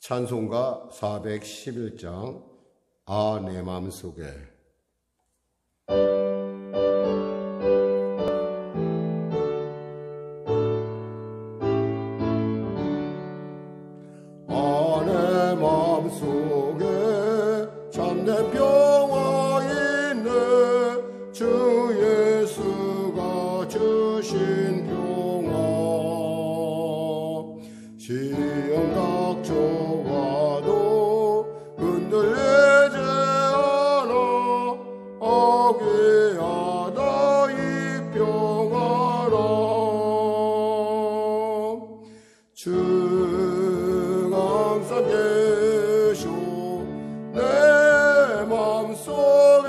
찬송가 411장 아 내 맘속에. 아 내 맘속에 참된 평화 있네. 주 예수가 주신 평화. 시험 닥쳐와도 흔들리지 않아. 어귀하다 이 평화라. 주 항상 계셔 내 맘속에.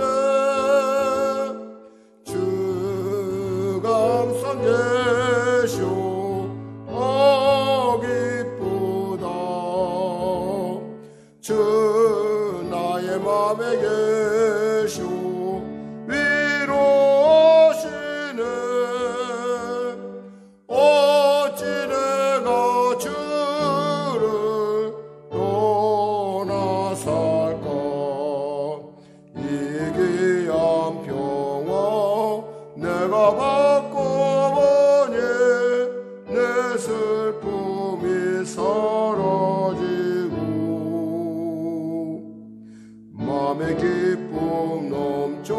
주 항상 계셔 주 나의 맘에 계셔 위로하시네. 어찌 내가 주를 떠나 살까. 이 귀한 평화 내가 받고 보니 내 슬픔이 사라지고 맘의 기쁨 넘쳐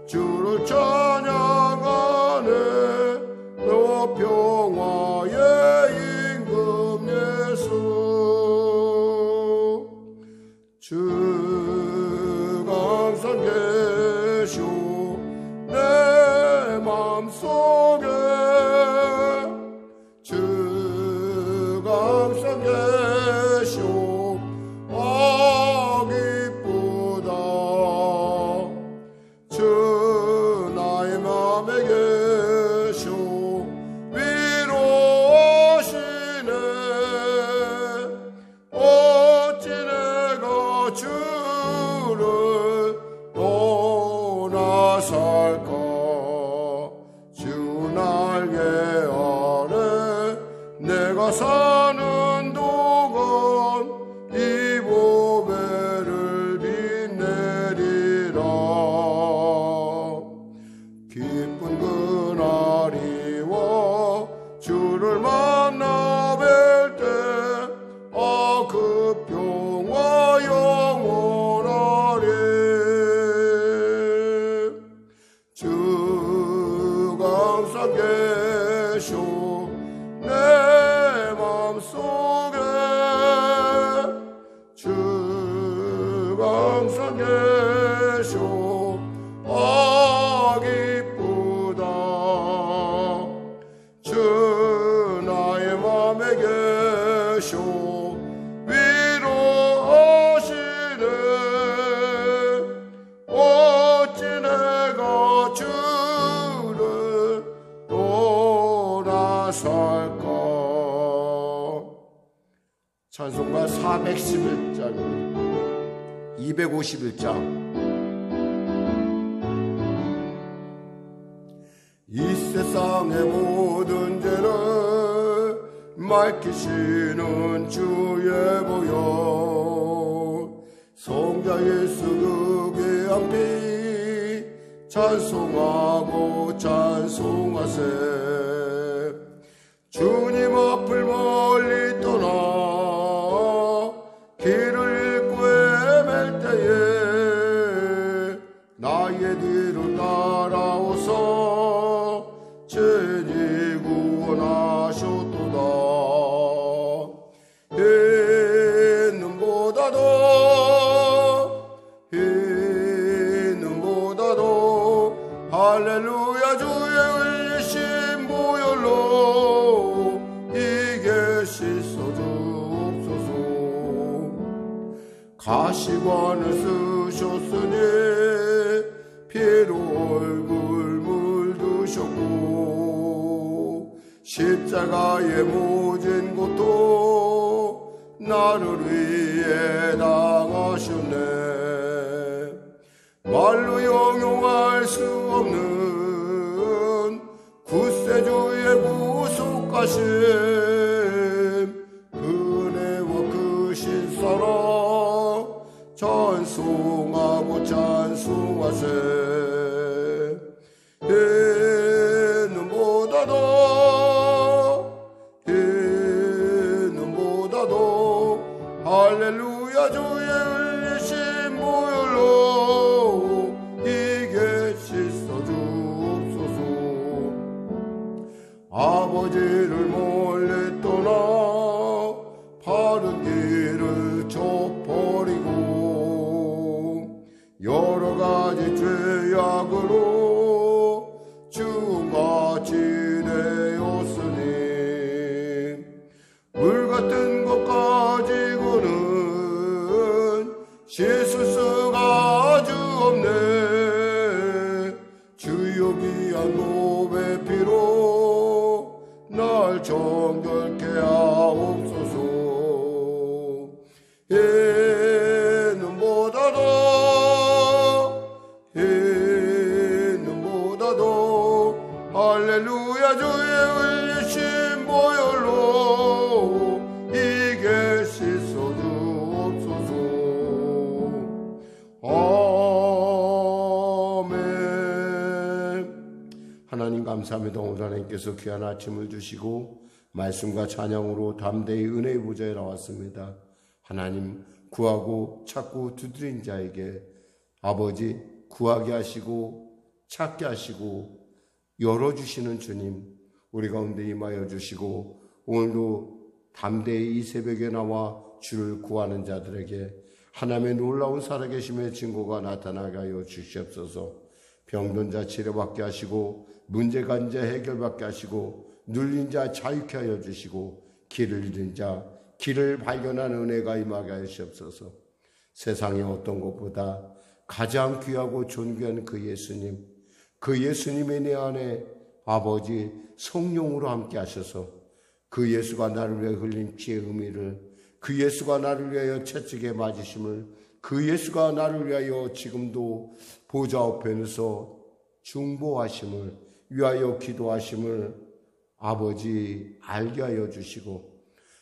주를 찬양하네. 너 평화의 임금 예수. 주 항상 계셔 내 맘속에. 주 항상 계셔 주 나의 맘에 계셔 위로하시네. 어찌 내가 주를 떠나 살까. 주 날개 아래 내가 사는 동안 이 보배를 빛내리라. 기쁜 그날이 와 주를 만나 뵐 때 아 그 평화 영원하리. 주 항상 계셔 내 맘속에. 주 항상 계셔 기쁘다. 주 나의 맘에 계셔 위로하시네. 어찌 내가 주를 떠나 살까. 찬송가 411장입니다. 251장. 이 세상의 모든 죄를 밝히시는 주의 보혈. 성자 예수 그 귀한 피 찬송하고 찬송하세. 주님 앞을 멀리 떠나 길을 잃고 헤맬 때에 나의 뒤로 따라오서 죄지 구원하셨도다. 흰 눈보다도 할렐루야 주의 흘리신 보혈로 이게 씻어주옵소서. 가시관을 쓰셨으니 피로 얼굴 물드셨고 십자가의 모진 고통 나를 위해 당하셨네. 말로 형용할 수 없는 구세주의 구속하심. 은혜와 그 찬송하고 찬송하세. 이는보다도 할렐루야 주의 흘리신 보혈로 이게 씻어 주옵소서. 아버지를 몰래 떠나 바른 길을 저버리고 여러 가지 죄악으로 죽음과 지내었으니 물 같은 것 가지고는 씻을 수가 아주 없네. 주여 귀한 노배 피로 날 정결케 하옵소서. 이는보다도 할렐루야 주의 흘리신 보혈로 이게 씻어 주옵소서. 아멘. 하나님 감사합니다. 오늘 하나님께서 귀한 아침을 주시고 말씀과 찬양으로 담대히 은혜의 보좌에 나왔습니다. 하나님, 구하고 찾고 두드린 자에게 아버지 구하게 하시고 찾게 하시고 열어주시는 주님, 우리 가운데 임하여 주시고 오늘도 담대히 이 새벽에 나와 주를 구하는 자들에게 하나님의 놀라운 살아계심의 증거가 나타나게 하여 주시옵소서. 병든 자 치료받게 하시고 문제가 안 자 해결받게 하시고 눌린 자 자유케 하여 주시고 길을 잃은 자 길을 발견하는 은혜가 임하게 하시옵소서. 세상의 어떤 것보다 가장 귀하고 존귀한 그 예수님, 그 예수님의 내 안에 아버지 성령으로 함께 하셔서 그 예수가 나를 위해 흘린 피의 의미를, 그 예수가 나를 위하여 채찍에 맞으심을, 그 예수가 나를 위하여 지금도 보좌 우편에서 중보하심을 위하여 기도하심을 아버지 알게 하여 주시고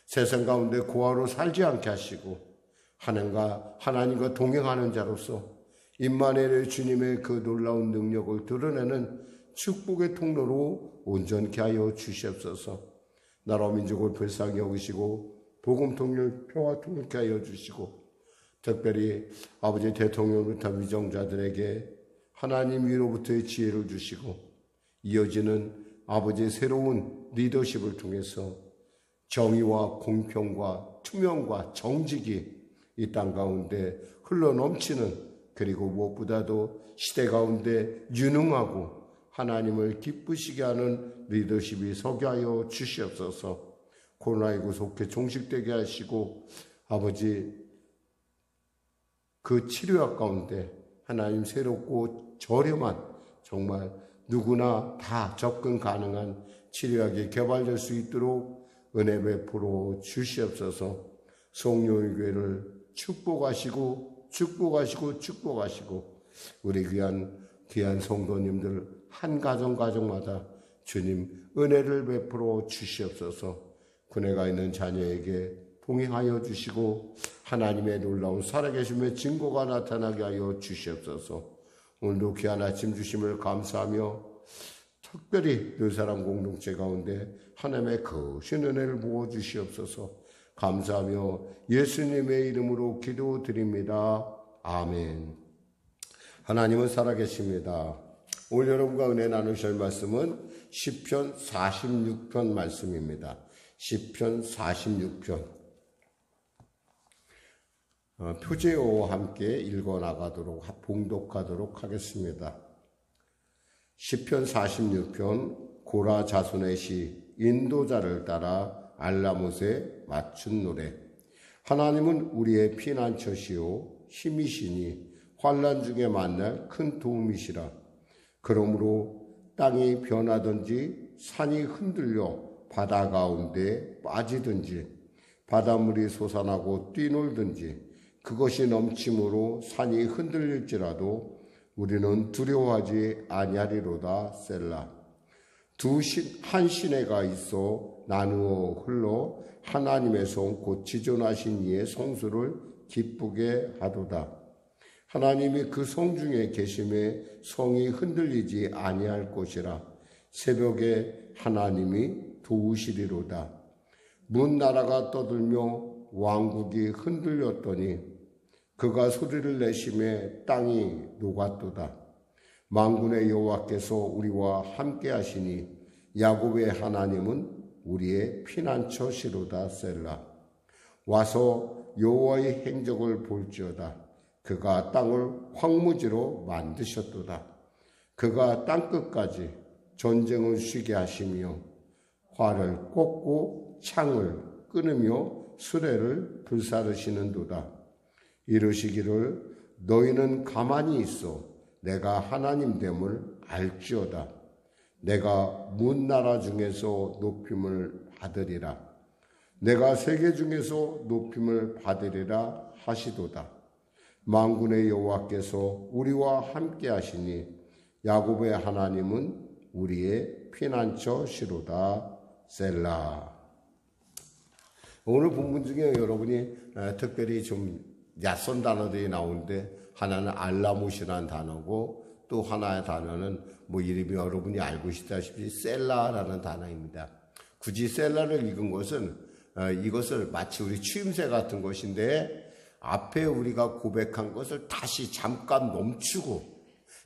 세상 가운데 고아로 살지 않게 하시고 하나님과 동행하는 자로서 임마누엘의 주님의 그 놀라운 능력을 드러내는 축복의 통로로 온전케 하여 주시옵소서. 나라 민족을 불쌍히 여기시고 복음 통일 평화 통일케 하여 주시고 특별히 아버지 대통령부터 위정자들에게 하나님 위로부터의 지혜를 주시고 이어지는 아버지의 새로운 리더십을 통해서 정의와 공평과 투명과 정직이 이 땅 가운데 흘러넘치는, 그리고 무엇보다도 시대 가운데 유능하고 하나님을 기쁘시게 하는 리더십이 서게 하여 주시옵소서. 코로나19 속해 종식되게 하시고 아버지 그 치료약 가운데 하나님 새롭고 저렴한, 정말 누구나 다 접근 가능한 치료약이 개발될 수 있도록 은혜 베풀어 주시옵소서. 성령의 교회를 축복하시고 우리 귀한 성도님들 한 가정마다 주님 은혜를 베풀어 주시옵소서. 군에 있는 자녀에게 동행하여 주시고 하나님의 놀라운 살아계심의 증거가 나타나게 하여 주시옵소서. 오늘도 귀한 아침 주심을 감사하며 특별히 늘 사람 공동체 가운데 하나님의 크신 은혜를 부어 주시옵소서. 감사하며 예수님의 이름으로 기도드립니다. 아멘. 하나님은 살아계십니다. 오늘 여러분과 은혜 나누실 말씀은 시편 46편 말씀입니다. 시편 46편 표제어와 함께 읽어나가도록 봉독하도록 하겠습니다. 시편 46편 고라 자손의 시 인도자를 따라 알라못에 맞춘 노래. 하나님은 우리의 피난처시요 힘이시니 환난 중에 만날 큰 도움이시라. 그러므로 땅이 변하든지 산이 흔들려 바다 가운데 빠지든지 바닷물이 솟아나고 뛰놀든지 그것이 넘침으로 산이 흔들릴지라도 우리는 두려워하지 아니하리로다. 셀라. 한 시내가 있어 나누어 흘러 하나님의 성 곧 지존하신 이의 성수를 기쁘게 하도다. 하나님이 그 성 중에 계심에 성이 흔들리지 아니할 것이라. 새벽에 하나님이 도우시리로다. 문나라가 떠들며 왕국이 흔들렸더니 그가 소리를 내심에 땅이 녹았도다. 만군의 여호와께서 우리와 함께 하시니 야곱의 하나님은 우리의 피난처시로다. 셀라. 와서 여호와의 행적을 볼지어다. 그가 땅을 황무지로 만드셨도다. 그가 땅끝까지 전쟁을 쉬게 하시며 활을 꽂고 창을 끊으며 수레를 불사르시는도다. 이르시기를 너희는 가만히 있어 내가 하나님됨을 알지어다. 내가 문나라 중에서 높임을 받으리라. 내가 세계 중에서 높임을 받으리라 하시도다. 만군의 여호와께서 우리와 함께 하시니 야곱의 하나님은 우리의 피난처시로다. 셀라. 오늘 본문 중에 여러분이 특별히 좀 낯선 단어들이 나오는데 하나는 알라못이라는 단어고 또 하나의 단어는 이름이 여러분이 알고 있다시피 셀라라는 단어입니다. 굳이 셀라를 읽은 것은 이것을 마치 우리 추임새 같은 것인데 앞에 우리가 고백한 것을 다시 잠깐 멈추고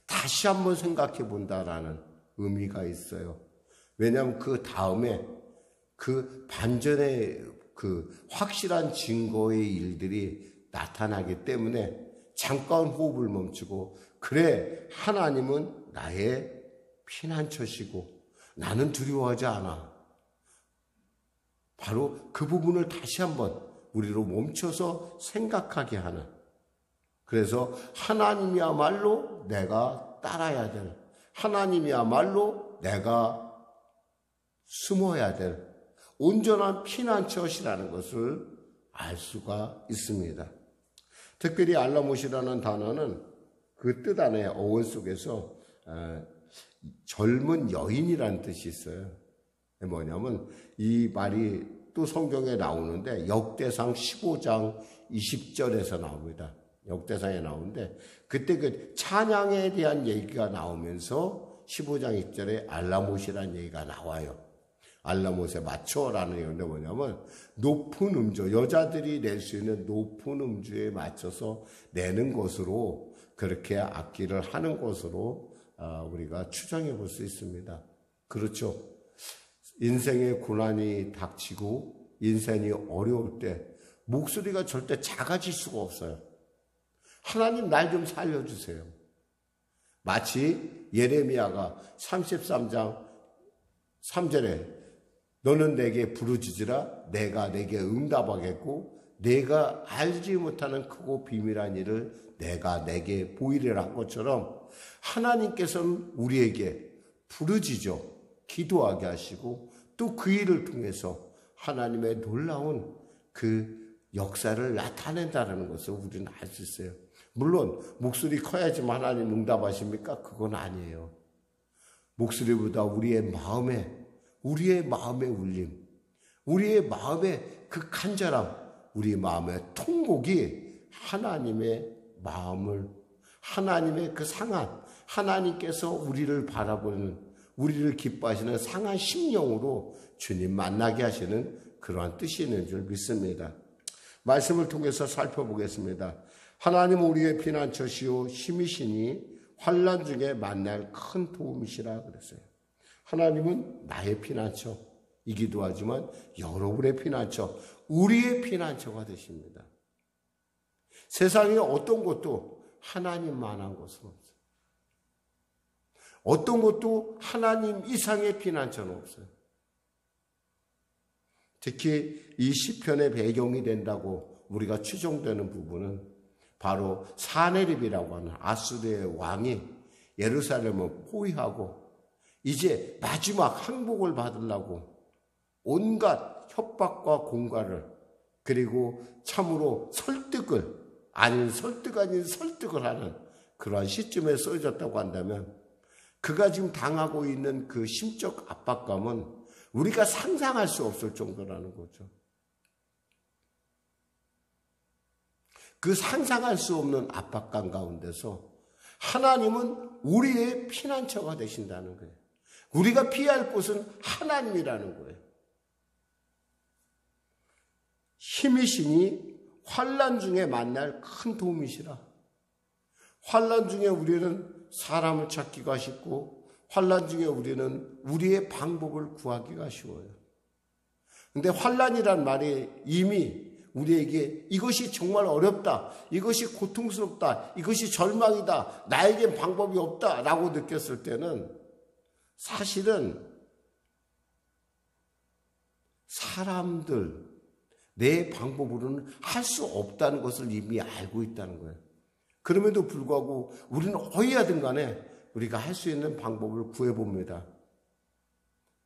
다시 한번 생각해 본다라는 의미가 있어요. 왜냐하면 그 다음에 그 반전의 그 확실한 증거의 일들이 나타나기 때문에 잠깐 호흡을 멈추고 그래 하나님은 나의 피난처시고 나는 두려워하지 않아. 바로 그 부분을 다시 한번 우리로 멈춰서 생각하게 하는, 그래서 하나님이야말로 내가 따라야 될, 하나님이야말로 내가 숨어야 될 온전한 피난처시라는 것을 알 수가 있습니다. 특별히 알라못이라는 단어는 그 뜻 안에 어원 속에서 젊은 여인이라는 뜻이 있어요. 뭐냐면 이 말이 또 성경에 나오는데 역대상 15장 20절에서 나옵니다. 역대상에 나오는데 그때 그 찬양에 대한 얘기가 나오면서 15장 20절에 알라못이라는 얘기가 나와요. 알라못에 맞춰라는 얘기인데 뭐냐면 높은 음조, 여자들이 낼 수 있는 높은 음주에 맞춰서 내는 것으로 그렇게 악기를 하는 것으로 우리가 추정해 볼 수 있습니다. 그렇죠. 인생의 고난이 닥치고 인생이 어려울 때 목소리가 절대 작아질 수가 없어요. 하나님 날 좀 살려주세요. 마치 예레미야가 33장 3절에 너는 내게 부르짖으라 내가 내게 응답하겠고 내가 알지 못하는 크고 비밀한 일을 내가 내게 보이리라 한 것처럼 하나님께서는 우리에게 부르짖어 기도하게 하시고 또 그 일을 통해서 하나님의 놀라운 그 역사를 나타낸다는 것을 우리는 알 수 있어요. 물론 목소리 커야지만 하나님 응답하십니까? 그건 아니에요. 목소리보다 우리의 마음의 울림, 우리의 마음의 그 간절함, 우리의 마음의 통곡이 하나님의 마음을, 하나님의 그 상한, 하나님께서 우리를 바라보는, 우리를 기뻐하시는 상한 심령으로 주님 만나게 하시는 그러한 뜻이 있는 줄 믿습니다. 말씀을 통해서 살펴보겠습니다. 하나님은 우리의 피난처시요 힘이시니 환난 중에 만날 큰 도움이시라 그랬어요. 하나님은 나의 피난처이기도 하지만 여러분의 피난처, 우리의 피난처가 되십니다. 세상에 어떤 것도 하나님만한 것은 없어요. 어떤 것도 하나님 이상의 피난처는 없어요. 특히 이 시편의 배경이 된다고 우리가 추정되는 부분은 바로 사네립이라고 하는 아수르의 왕이 예루살렘을 포위하고 이제 마지막 항복을 받으려고 온갖 협박과 공갈을, 그리고 참으로 설득을 아닌 설득을 하는 그러한 시점에 써졌다고 한다면 그가 지금 당하고 있는 그 심적 압박감은 우리가 상상할 수 없을 정도라는 거죠. 그 상상할 수 없는 압박감 가운데서 하나님은 우리의 피난처가 되신다는 거예요. 우리가 피할 곳은 하나님이라는 거예요. 힘이시니 환난 중에 만날 큰 도움이시라. 환난 중에 우리는 사람을 찾기가 쉽고 환난 중에 우리는 우리의 방법을 구하기가 쉬워요. 근데 환난이란 말이 이미 우리에게 이것이 정말 어렵다, 이것이 고통스럽다, 이것이 절망이다, 나에겐 방법이 없다 라고 느꼈을 때는 사실은 사람들, 내 방법으로는 할 수 없다는 것을 이미 알고 있다는 거예요. 그럼에도 불구하고 우리는 어디하든 간에 우리가 할 수 있는 방법을 구해봅니다.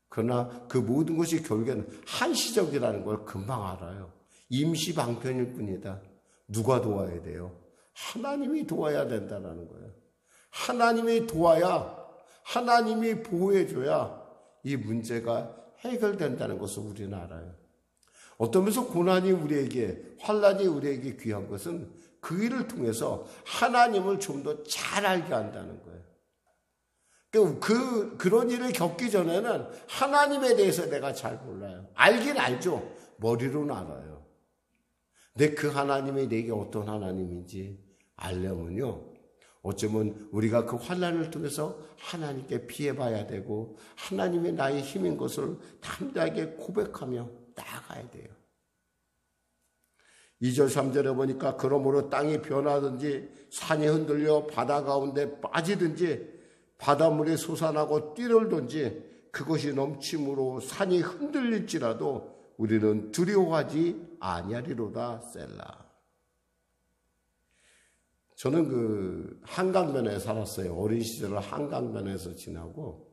그러나 그 모든 것이 결국에는 한시적이라는 걸 금방 알아요. 임시 방편일 뿐이다. 누가 도와야 돼요? 하나님이 도와야 된다는 거예요. 하나님이 도와야, 하나님이 보호해줘야 이 문제가 해결된다는 것을 우리는 알아요. 어떤 면에서 고난이 우리에게, 환난이 우리에게 귀한 것은 그 일을 통해서 하나님을 좀 더 잘 알게 한다는 거예요. 그런 일을 겪기 전에는 하나님에 대해서 내가 잘 몰라요. 알긴 알죠. 머리로는 알아요. 근데 그 하나님이 내게 어떤 하나님인지 알려면요, 어쩌면 우리가 그 환난을 통해서 하나님께 피해봐야 되고 하나님이 나의 힘인 것을 담대하게 고백하며 나아가야 돼요. 2절 3절에 보니까 그러므로 땅이 변하든지 산이 흔들려 바다 가운데 빠지든지 바닷물이 솟아나고 뛰놀든지 그것이 넘침으로 산이 흔들릴지라도 우리는 두려워하지 아니하리로다. 셀라. 저는 그 한강변에 살았어요. 어린 시절을 한강변에서 지나고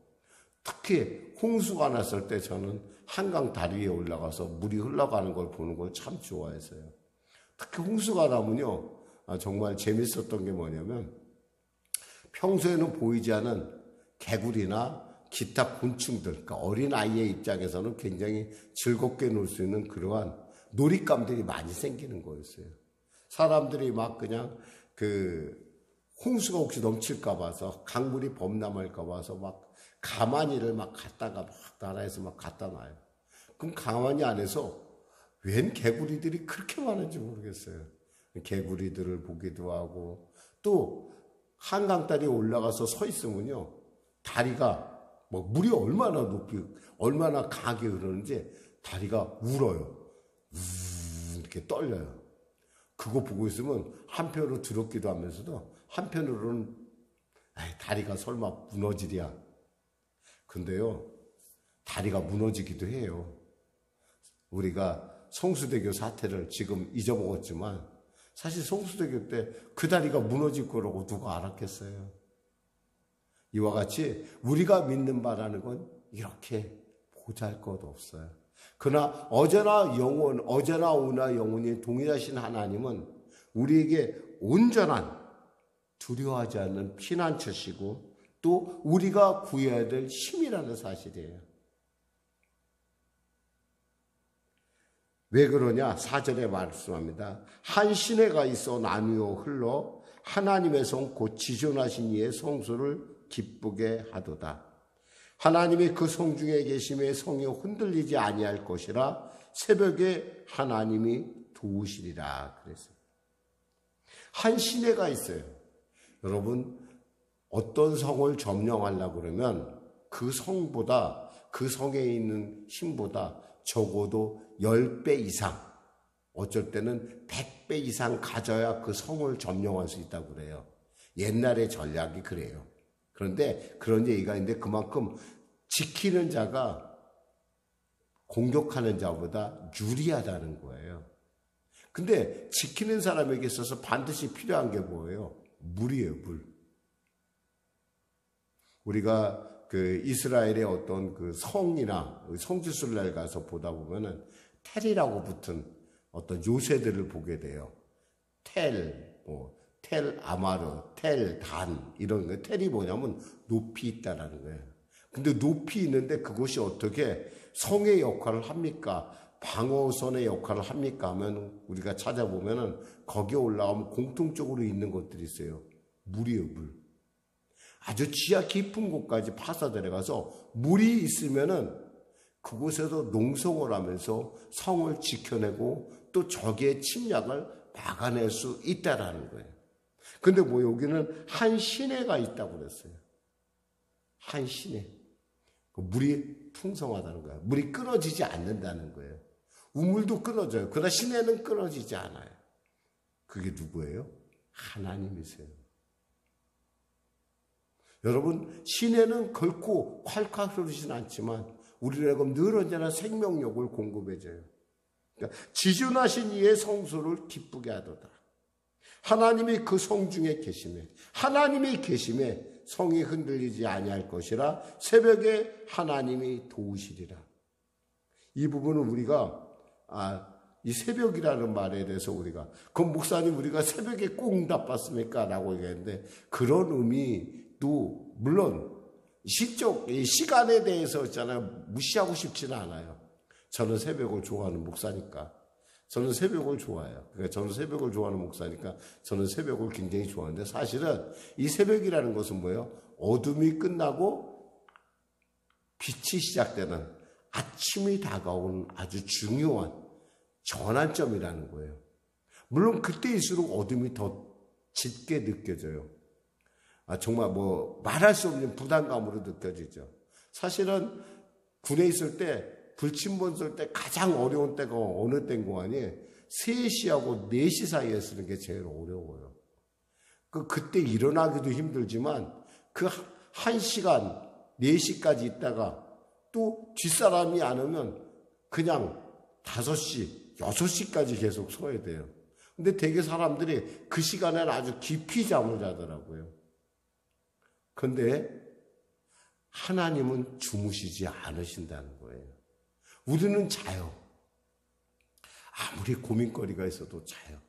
특히 홍수가 났을 때 저는 한강 다리 위에 올라가서 물이 흘러가는 걸 보는 걸 참 좋아했어요. 특히 홍수가 나면요, 정말 재밌었던 게 뭐냐면 평소에는 보이지 않은 개구리나 기타 곤충들, 그러니까 어린아이의 입장에서는 굉장히 즐겁게 놀 수 있는 그러한 놀잇감들이 많이 생기는 거였어요. 사람들이 막 그냥 그 홍수가 혹시 넘칠까 봐서 강물이 범람할까 봐서 막 가마니를 막 갖다가 막 나라에서 막 갖다 놔요. 그럼 가마니 안에서 웬 개구리들이 그렇게 많은지 모르겠어요. 개구리들을 보기도 하고 또 한강 다리에 올라가서 서 있으면요, 다리가 뭐 물이 얼마나 높이 얼마나 강하게 흐르는지 다리가 울어요. 이렇게 떨려요. 그거 보고 있으면 한편으로 두렵기도 하면서도 한편으로는 다리가 설마 무너지랴. 근데요, 다리가 무너지기도 해요. 우리가 성수대교 사태를 지금 잊어먹었지만 사실 성수대교 때 그 다리가 무너질 거라고 누가 알았겠어요. 이와 같이 우리가 믿는 바라는 건 이렇게 보잘것없어요. 그러나 어제나 오나 영원히 동일하신 하나님은 우리에게 온전한 두려워하지 않는 피난처시고 또 우리가 구해야 될 힘이라는 사실이에요. 왜 그러냐? 4절에 말씀합니다. 한 시내가 있어 나누어 흘러 하나님의 성 곧 지존하신 이의 성소를 기쁘게 하도다. 하나님이 그 성 중에 계심에 성이 흔들리지 아니할 것이라 새벽에 하나님이 도우시리라 그랬어요. 한 시내가 있어요. 여러분, 어떤 성을 점령하려고 그러면 그 성보다, 그 성에 있는 힘보다 적어도 10배 이상, 어쩔 때는 100배 이상 가져야 그 성을 점령할 수 있다고 그래요. 옛날의 전략이 그래요. 그런데 그런 얘기가 있는데 그만큼 지키는 자가 공격하는 자보다 유리하다는 거예요. 근데 지키는 사람에게 있어서 반드시 필요한 게 뭐예요? 물이에요, 물. 우리가 그 이스라엘의 어떤 그 성이나 성지순례를 가서 보다 보면은 텔이라고 붙은 어떤 요새들을 보게 돼요. 텔 아마르, 텔, 단 이런 거. 텔이 뭐냐면 높이 있다라는 거예요. 근데 높이 있는데 그것이 어떻게 성의 역할을 합니까? 방어선의 역할을 합니까 하면 우리가 찾아보면은 거기에 올라가면 공통적으로 있는 것들이 있어요. 물이에요, 물. 아주 지하 깊은 곳까지 파서 들어가서 물이 있으면은 그곳에서 농성을 하면서 성을 지켜내고 또 적의 침략을 막아낼 수 있다라는 거예요. 근데 뭐 여기는 한 시내가 있다고 그랬어요. 한 시내. 물이 풍성하다는 거예요. 물이 끊어지지 않는다는 거예요. 우물도 끊어져요. 그러나 시내는 끊어지지 않아요. 그게 누구예요? 하나님이세요. 여러분, 시내는 결코 콸콸 흐르진 않지만 우리에게 늘 언제나 생명력을 공급해줘요. 그러니까 지존하신 이의 성소를 기쁘게 하도다. 하나님이 그 성 중에 계심에, 하나님이 계심에 성이 흔들리지 아니할 것이라 새벽에 하나님이 도우시리라. 이 부분은 우리가 이 새벽이라는 말에 대해서 우리가 그럼 목사님 우리가 새벽에 꼭 응답받습니까? 라고 얘기했는데 그런 의미도 물론 시적 시간에 대해서 있잖아요. 무시하고 싶지는 않아요. 저는 새벽을 좋아하는 목사니까. 저는 새벽을 좋아해요. 그러니까 저는 새벽을 좋아하는 목사니까 저는 새벽을 굉장히 좋아하는데 사실은 이 새벽이라는 것은 뭐예요? 어둠이 끝나고 빛이 시작되는 아침이 다가오는 아주 중요한 전환점이라는 거예요. 물론 그때일수록 어둠이 더 짙게 느껴져요. 정말 뭐 말할 수 없는 부담감으로 느껴지죠. 사실은 군에 있을 때 불침번 쓸 때 가장 어려운 때가 어느 때인 거 아니? 3시하고 4시 사이에 쓰는 게 제일 어려워요. 그때 일어나기도 힘들지만 그 1시간, 4시까지 있다가 또 뒷사람이 안 오면 그냥 5시, 6시까지 계속 서야 돼요. 근데 되게 사람들이 그 시간에는 아주 깊이 잠을 자더라고요. 근데 하나님은 주무시지 않으신다는 거예요. 우리는 자요. 아무리 고민거리가 있어도 자요.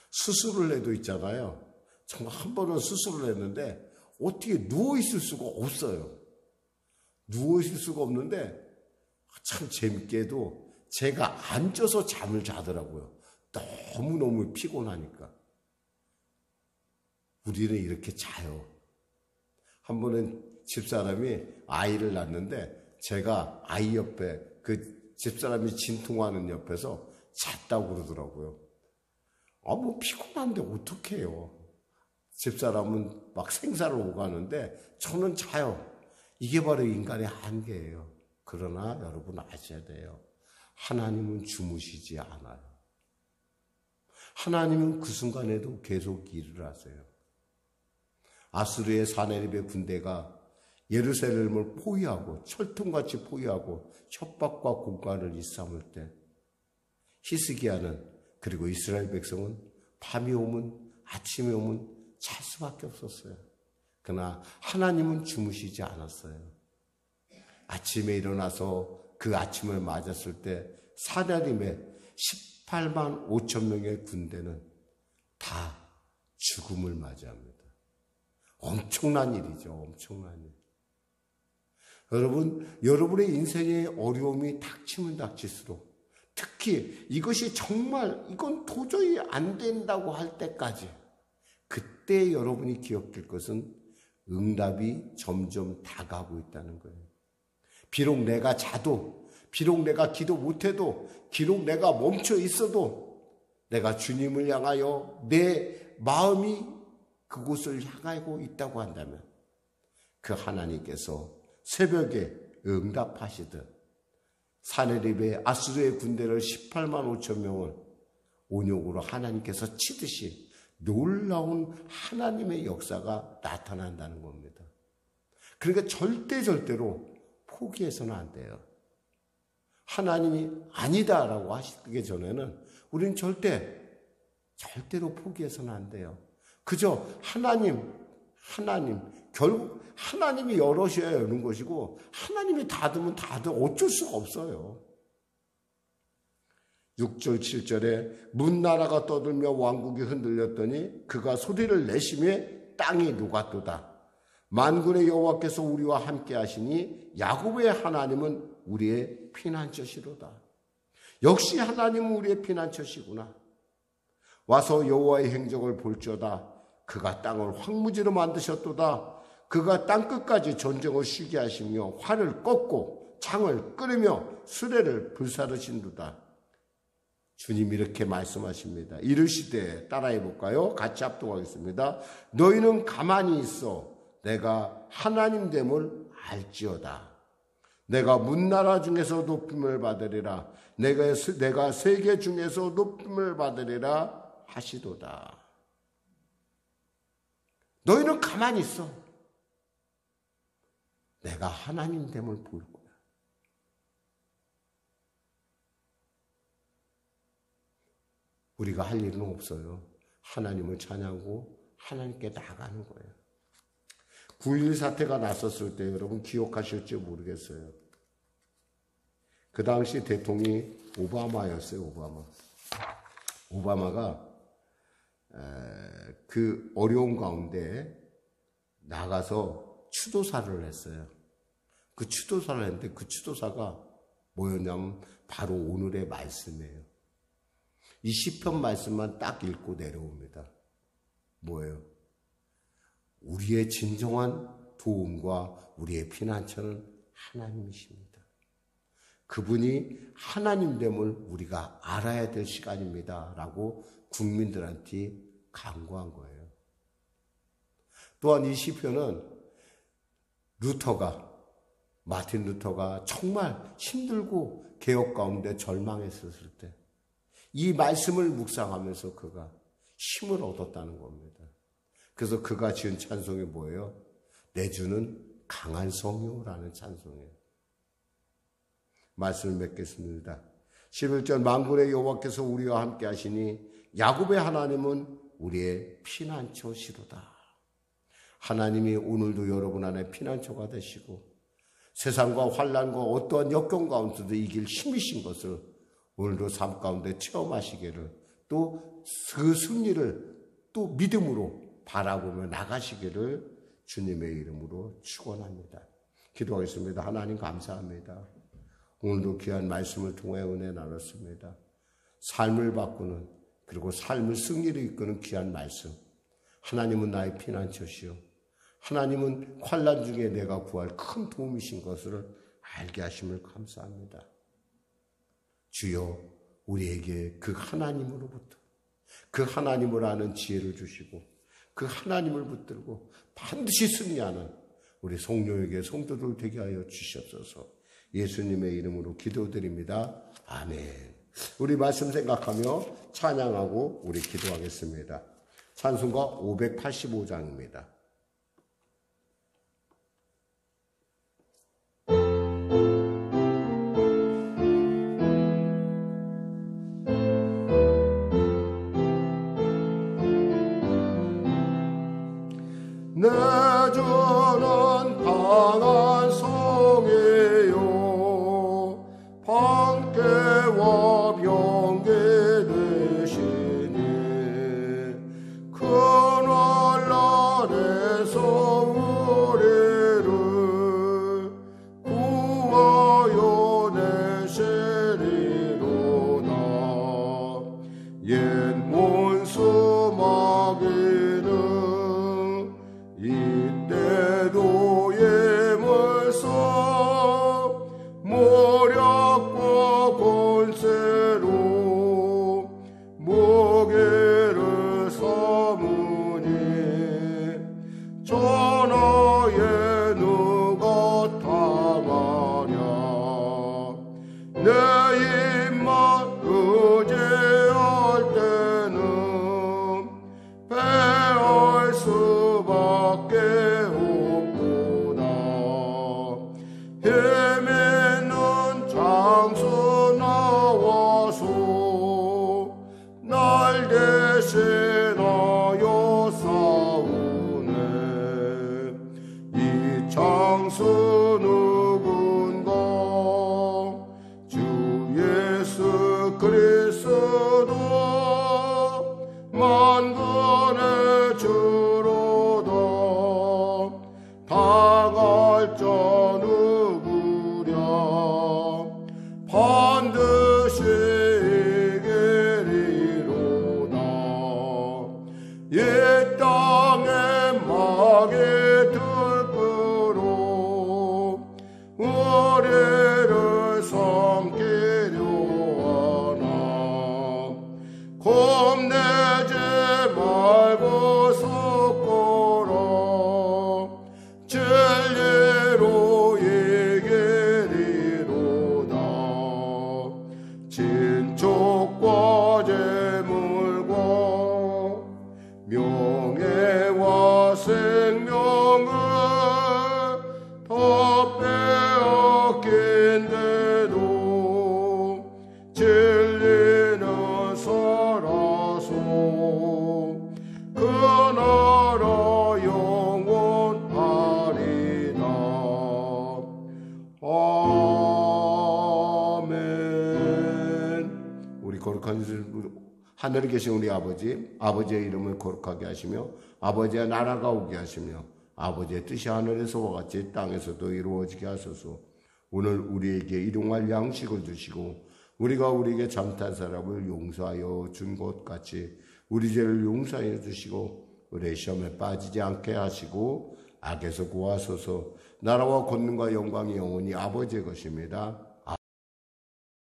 수술을 해도 있잖아요. 정말 한 번은 수술을 했는데 어떻게 누워있을 수가 없어요. 누워있을 수가 없는데 참 재밌게도 제가 앉아서 잠을 자더라고요. 너무너무 피곤하니까. 우리는 이렇게 자요. 한 번은 집사람이 아이를 낳는데 제가 아이 옆에 그 집사람이 진통하는 옆에서 잤다고 그러더라고요. 뭐 피곤한데 어떡해요. 집사람은 막 생사를 오가는데 저는 자요. 이게 바로 인간의 한계예요. 그러나 여러분 아셔야 돼요. 하나님은 주무시지 않아요. 하나님은 그 순간에도 계속 일을 하세요. 아수르의 사네립의 군대가 예루살렘을 포위하고 철통같이 포위하고 협박과 공간을 일삼을 때 히스기야는 그리고 이스라엘 백성은 밤이 오면 아침이 오면 잘 수밖에 없었어요. 그러나 하나님은 주무시지 않았어요. 아침에 일어나서 그 아침을 맞았을 때 사네립의 18만 5천 명의 군대는 다 죽음을 맞이합니다. 엄청난 일이죠. 엄청난 일. 여러분, 여러분의 인생의 어려움이 닥치면 닥칠수록 특히 이것이 정말 이건 도저히 안 된다고 할 때까지 그때 여러분이 기억될 것은 응답이 점점 다가오고 있다는 거예요. 비록 내가 자도, 비록 내가 기도 못해도, 비록 내가 멈춰 있어도 내가 주님을 향하여 내 마음이 그곳을 향하고 있다고 한다면 그 하나님께서 새벽에 응답하시듯 사네립의 아수르의 군대를 18만 5천 명을 온욕으로 하나님께서 치듯이 놀라운 하나님의 역사가 나타난다는 겁니다. 그러니까 절대로 포기해서는 안 돼요. 하나님이 아니다라고 하시기 전에는 우리는 절대로 포기해서는 안 돼요. 그저 하나님, 결국 하나님이 열으셔야 여는 것이고 하나님이 닫으면 어쩔 수가 없어요. 6절 7절에 문나라가 떠들며 왕국이 흔들렸더니 그가 소리를 내심에 땅이 녹았도다. 만군의 여호와께서 우리와 함께 하시니 야곱의 하나님은 우리의 피난처시로다. 역시 하나님은 우리의 피난처시구나. 와서 여호와의 행적을 볼지어다. 그가 땅을 황무지로 만드셨도다. 그가 땅끝까지 전쟁을 쉬게 하시며 활을 꺾고 창을 끓이며 수레를 불사르신도다. 주님 이렇게 말씀하십니다. 이르시되, 따라해 볼까요? 같이 합동하겠습니다. 너희는 가만히 있어 내가 하나님 됨을 알지어다. 내가 문나라 중에서 높임을 받으리라. 내가 세계 중에서 높임을 받으리라 하시도다. 너희는 가만히 있어. 내가 하나님 됨을 보일 거야. 우리가 할 일은 없어요. 하나님을 찬양하고 하나님께 나가는 거예요. 9.11 사태가 났었을 때 여러분 기억하실지 모르겠어요. 그 당시 대통령이 오바마였어요. 오바마가 그 어려운 가운데 나가서 추도사를 했어요. 그 추도사를 했는데 그 추도사가 뭐였냐면 바로 오늘의 말씀이에요. 이 시편 말씀만 딱 읽고 내려옵니다. 뭐예요? 우리의 진정한 도움과 우리의 피난처는 하나님이십니다. 그분이 하나님됨을 우리가 알아야 될 시간입니다. 라고 국민들한테 강구한 거예요. 또한 이 시편은 마틴 루터가 정말 힘들고 개혁 가운데 절망했었을 때 이 말씀을 묵상하면서 그가 힘을 얻었다는 겁니다. 그래서 그가 지은 찬송이 뭐예요? 내 주는 강한 성이요라는 찬송이에요. 말씀을 맺겠습니다. 11절 만군의 여호와께서 우리와 함께 하시니 야곱의 하나님은 우리의 피난처시로다. 하나님이 오늘도 여러분 안에 피난처가 되시고 세상과 환난과 어떠한 역경 가운데도 이길 힘이신 것을 오늘도 삶 가운데 체험하시기를, 또 그 승리를 또 믿음으로 바라보며 나가시기를 주님의 이름으로 축원합니다. 기도하겠습니다. 하나님 감사합니다. 오늘도 귀한 말씀을 통해 은혜 나눴습니다. 삶을 바꾸는, 그리고 삶을 승리로 이끄는 귀한 말씀. 하나님은 나의 피난처시요, 하나님은 환난 중에 내가 구할 큰 도움이신 것을 알게 하심을 감사합니다. 주여, 우리에게 그 하나님으로부터 그 하나님을 아는 지혜를 주시고 그 하나님을 붙들고 반드시 승리하는 우리 성령에게 성도들 되게 하여 주시옵소서. 예수님의 이름으로 기도드립니다. 아멘. 우리 말씀 생각하며 찬양하고 우리 기도하겠습니다. 찬송가 585장입니다. 내 주는 강한 성이요 방패와 병기 되시니 그 나라에서 우리를 구하여 내시리로다. 옛 원수 마귀는 이때도 예물서 모략과 권세로 무게를 삼으니 전하에 누가 당하랴. 내 입만 의지할 때 겁내지 말고 섞어라 진리로 이기리로다 친족과 재물과 명예와 생명을 다 빼앗긴데도 진리는 살아서 그 나라 영원하리다. 아멘. 우리 거룩한 하늘에 계신 우리 아버지의 이름을 거룩하게 하시며 아버지의 나라가 오게 하시며 아버지의 뜻이 하늘에서와 같이 땅에서도 이루어지게 하소서. 오늘 우리에게 일용할 양식을 주시고 우리가 우리에게 잘못한 사람을 용서하여 준 것 같이 우리 죄를 용서하여 주시고 우리의 시험에 빠지지 않게 하시고 악에서 구하소서. 나라와 권능과 영광이 영원히 아버지의 것입니다.